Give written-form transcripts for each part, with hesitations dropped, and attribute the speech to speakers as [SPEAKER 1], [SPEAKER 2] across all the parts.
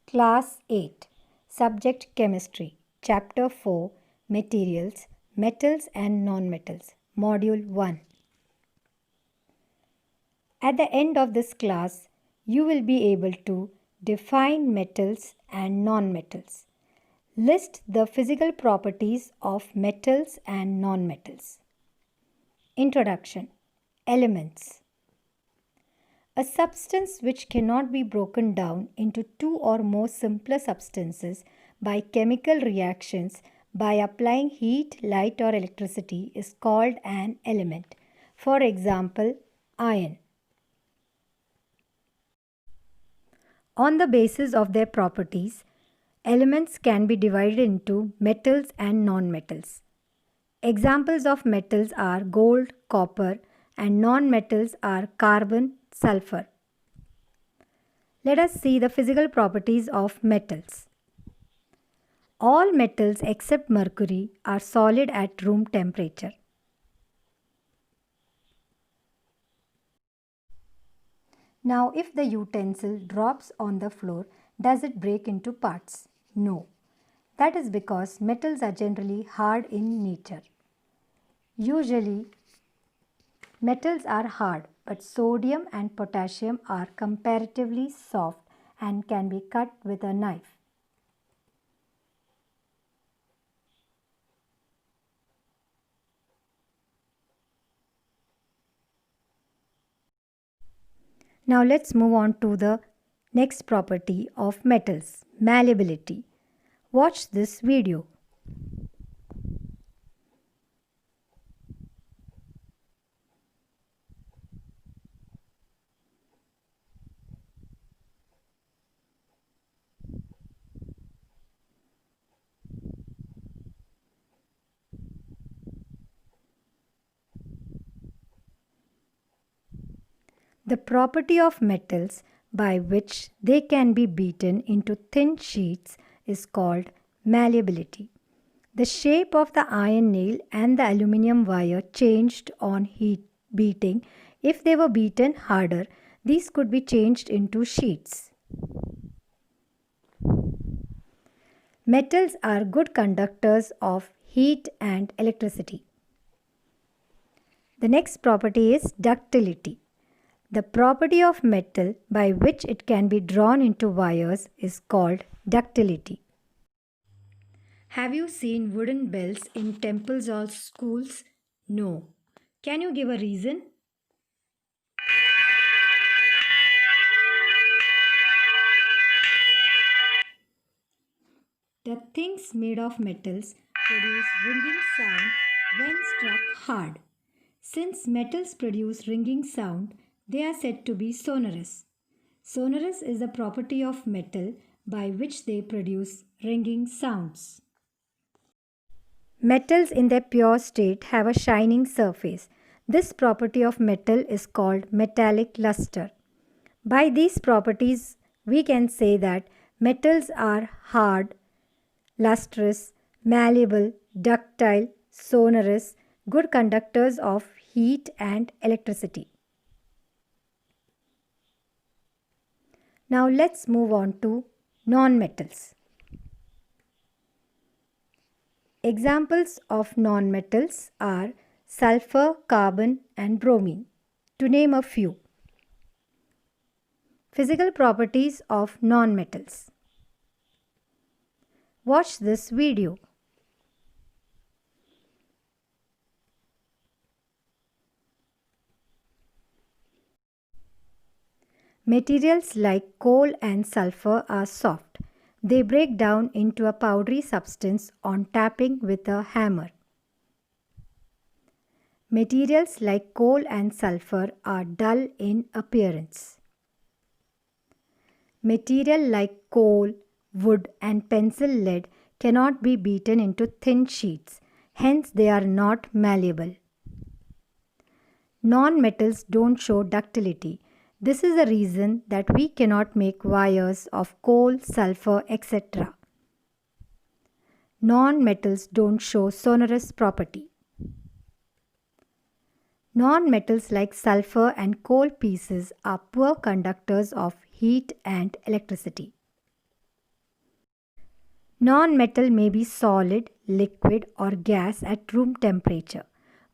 [SPEAKER 1] Class 8, Subject Chemistry, Chapter 4, Materials, Metals and Nonmetals, Module 1. At the end of this class, you will be able to define metals and nonmetals. List the physical properties of metals and nonmetals. Introduction. Elements. A substance which cannot be broken down into two or more simpler substances by chemical reactions by applying heat, light or electricity is called an element. For example, iron. On the basis of their properties, elements can be divided into metals and nonmetals. Examples of metals are gold, copper, and nonmetals are carbon, sulfur. Let us see the physical properties of metals. All metals except mercury are solid at room temperature. Now, if the utensil drops on the floor, does it break into parts? No. That is because metals are generally hard in nature. Usually, metals are hard, but sodium and potassium are comparatively soft and can be cut with a knife. Now let's move on to the next property of metals, malleability. Watch this video. The property of metals by which they can be beaten into thin sheets is called malleability. The shape of the iron nail and the aluminium wire changed on heat beating. If they were beaten harder, these could be changed into sheets. Metals are good conductors of heat and electricity. The next property is ductility. The property of metal by which it can be drawn into wires is called ductility. Have you seen wooden bells in temples or schools? No. Can you give a reason? The things made of metals produce ringing sound when struck hard. Since metals produce ringing sound, they are said to be sonorous. Sonorous is the property of metal by which they produce ringing sounds. Metals in their pure state have a shining surface. This property of metal is called metallic luster. By these properties, we can say that metals are hard, lustrous, malleable, ductile, sonorous, good conductors of heat and electricity. Now let's move on to nonmetals. Examples of nonmetals are sulfur, carbon and bromine, to name a few. Physical properties of nonmetals. Watch this video. Materials like coal and sulfur are soft. They break down into a powdery substance on tapping with a hammer. Materials like coal and sulfur are dull in appearance. Material like coal, wood and pencil lead cannot be beaten into thin sheets, hence they are not malleable. Non-metals don't show ductility. This is the reason that we cannot make wires of coal, sulfur, etc. Non-metals don't show sonorous property. Non-metals like sulfur and coal pieces are poor conductors of heat and electricity. Non-metal may be solid, liquid or gas at room temperature.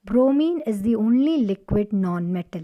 [SPEAKER 1] Bromine is the only liquid non-metal.